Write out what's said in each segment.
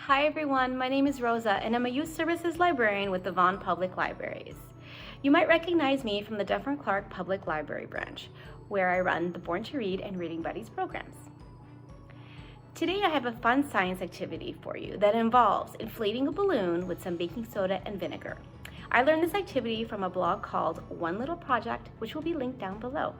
Hi everyone, my name is Rosa and I'm a Youth Services Librarian with the Vaughan Public Libraries. You might recognize me from the Dufferin Clark Public Library branch, where I run the Born to Read and Reading Buddies programs. Today I have a fun science activity for you that involves inflating a balloon with some baking soda and vinegar. I learned this activity from a blog called One Little Project, which will be linked down below.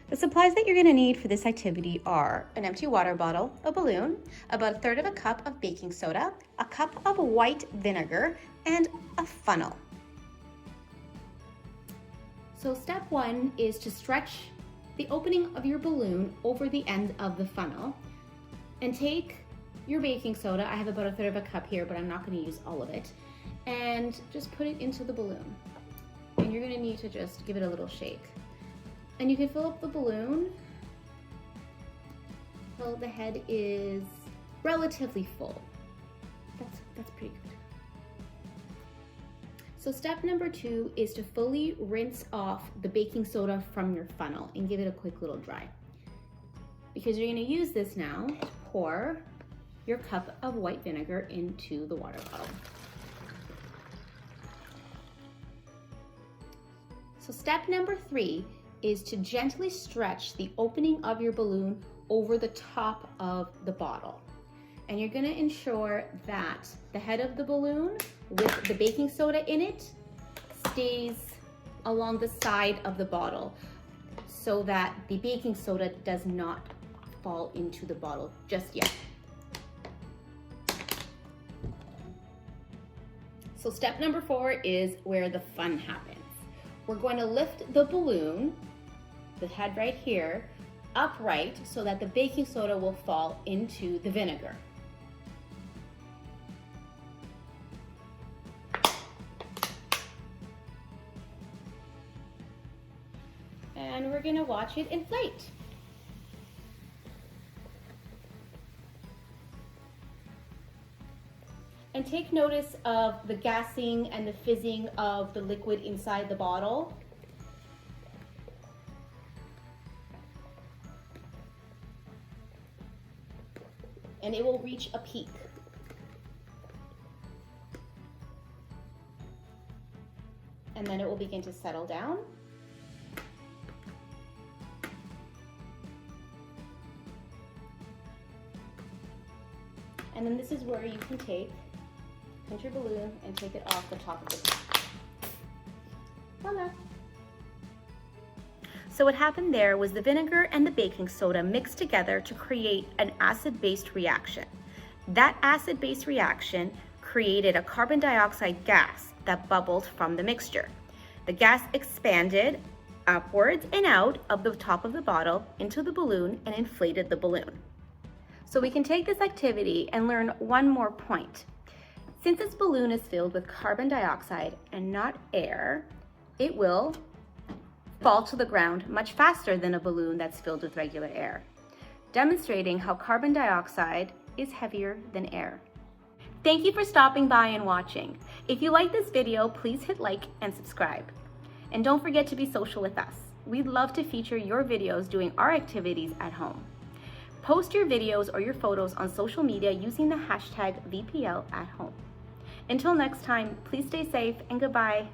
The supplies that you're going to need for this activity are an empty water bottle, a balloon, about 1/3 of a cup of baking soda, a cup of white vinegar, and a funnel. So step 1 is to stretch the opening of your balloon over the end of the funnel and take your baking soda. I have about 1/3 of a cup here, but I'm not going to use all of it, and just put it into the balloon. And you're going to need to just give it a little shake. And you can fill up the balloon till the head is relatively full. That's pretty good. So step number 2 is to fully rinse off the baking soda from your funnel and give it a quick little dry. Because you're going to use this now to pour your cup of white vinegar into the water bottle. So step number 3 is to gently stretch the opening of your balloon over the top of the bottle. And you're gonna ensure that the head of the balloon with the baking soda in it stays along the side of the bottle so that the baking soda does not fall into the bottle just yet. So step number 4 is where the fun happens. We're going to lift the balloon, the head right here, upright so that the baking soda will fall into the vinegar. And we're going to watch it inflate. And take notice of the gassing and the fizzing of the liquid inside the bottle. And it will reach a peak. And then it will begin to settle down. And then this is where you can pinch your balloon and take it off the top of the cup. Voila. So what happened there was the vinegar and the baking soda mixed together to create an acid-base reaction. That acid-base reaction created a carbon dioxide gas that bubbled from the mixture. The gas expanded upwards and out of the top of the bottle into the balloon and inflated the balloon. So we can take this activity and learn one more point. Since this balloon is filled with carbon dioxide and not air, it will fall to the ground much faster than a balloon that's filled with regular air, demonstrating how carbon dioxide is heavier than air. Thank you for stopping by and watching. If you like this video, please hit like and subscribe. And don't forget to be social with us. We'd love to feature your videos doing our activities at home. Post your videos or your photos on social media using the hashtag VPL@home. Until next time, please stay safe and goodbye.